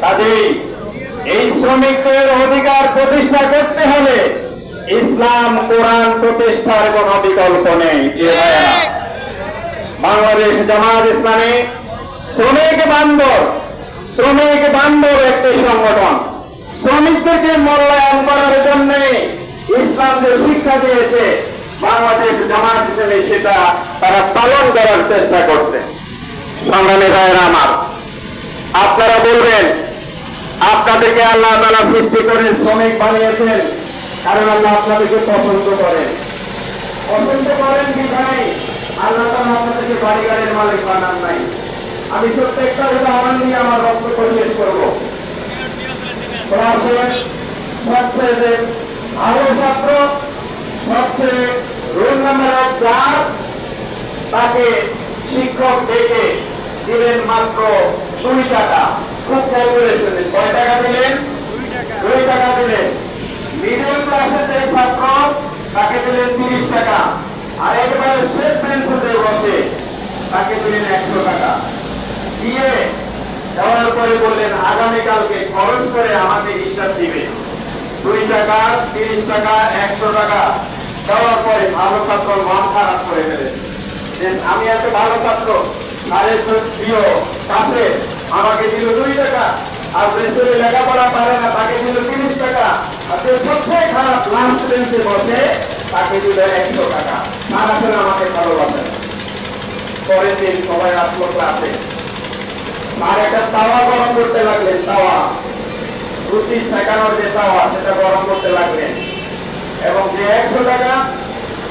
কাজেই এই শ্রমিকদের অধিকার প্রতিষ্ঠা করতে হলে ইসলাম কোরআন প্রতিষ্ঠার কোন বিকল্প নেই। বাংলাদেশ জামাত ইসলামী শ্রমিক বান্ধব একটি সংগঠন। শ্রমিকদেরকে মূল্যায়ন করার জন্য ইসলাম যে শিক্ষা দিয়েছে বাংলাদেশ জামাত ইসলামী সেটা তারা পালন করার চেষ্টা করছে। সংগ্রামী ভাইয়েরা আমার, আপনারা বলবেন আপনাদেরকে আল্লাহ তাআলা সৃষ্টি করে শ্রমিক বানিয়েছেন কারণ আল্লাহ আপনাদেরকে পছন্দ করেন কি ভাই? আল্লাহ তাআলা আপনাদেরকে বাড়ি গাড়ির মালিক বানান নাই। আমি প্রত্যেকটা উদাহরণ দিয়ে আমার বক্তব্য শেষ করবো। সবচেয়ে ভালো ছাত্র, সবচেয়ে রোল নাম্বার 4 তাকে শিক্ষক ডেকে দিলেন মাত্র 2 টাকা। খুব ক্যালকুলেশন, কয় টাকা দিলেন? 2 টাকা দিলেন। মিডল ক্লাসের যে ছাত্র তাকে দিলেন 30 টাকা, আর একবারে শেষ বেঞ্চে বসে তাকে দিলেন 100 টাকা। দিয়ে দেওয়ার পরে বললেন আগামীকালকে খরচ করে আমাকে হিসাব দিবে। 2 টাকা, 30 টাকা, 100 টাকা দেওয়ার পরে ভালো ছাত্র মন খারাপ করে ফেলেন। আমি এত ভালো ছাত্র, আরে প্রিয় কাছে আমাকে দিল 2 টাকা, আর বেসরে লেখাপড়া পারে না তাকে দিল 30 টাকা, আর যে সবচেয়ে খারাপ লাস্ট বেঞ্চে বসে তাকে দিল 100 টাকা। তার আসলে আমাকে ভালোবাসেন। পরের দিন সবাই আসলো ক্লাসে, আর একটা তাওয়া গরম করতে লাগলেন। তাওয়া রুটি শেখানোর যে তাওয়া সেটা গরম করতে লাগলেন, এবং যে 100 টাকা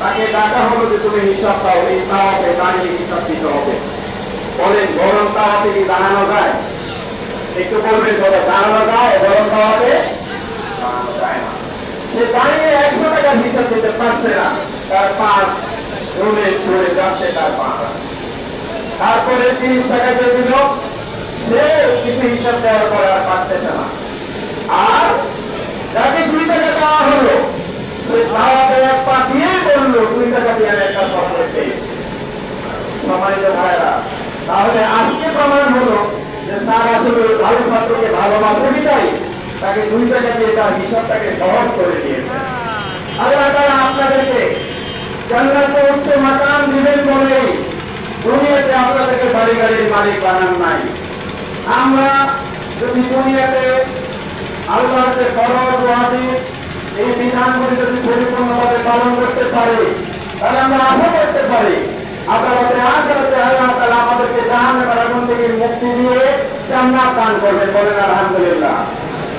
তাকে ডাকা হলো যে তুমি হিসাব দাও, এই তাওয়াতে দাঁড়িয়ে হিসাব দিতে হবে। বলেন গরম তাওয়াতে কি দাঁড়ানো যায়? একটু বলবেন দাঁড়ানো যায়? গরম তাওয়াতে দাঁড়ানো যায় না। সে দাঁড়িয়ে 100 টাকা হিসাব দিতে পারছে না, তার পা রুমে ধরে যাচ্ছে তার পা। তারপরে 30 টাকা যে দিল সে কিছু হিসাব দেওয়ার পরে আর পারতেছে না। আর যাকে 2 টাকা দেওয়া হলো সে তাওয়াতে এক পা দিয়ে বললো 2 টাকা দিয়ে একটা স্বপ্ন পেয়ে। সম্মানিত ভাইরা, তাহলে আজকে প্রমাণ হলো যে তার আসলে ভালো ছাত্রকে ভালোবাসে বিদায় তাকে 2 টাকা দিয়ে তার হিসাবটাকে সহজ করে দিয়েছে। আল্লাহ তাআলা আপনাদেরকে জান্নাতে উচ্চ মাকাম দিবেন বলেই দুনিয়াতে আপনাদেরকে বাড়ি গাড়ির মালিক বানান নাই। আমরা যদি দুনিয়াতে আল্লাহর যে ফরজ ওয়াজিব এই বিধানগুলি যদি পরিপূর্ণভাবে পালন করতে পারি, তাহলে আমরা আশা করতে পারি আদালতে আখিরাতে আল্লাহ তাআলা আমাদেরকে জাহান্নামের আগুন থেকে মুক্তি দিয়ে জান্নাত দান করবেন। বলেন আলহামদুলিল্লাহ।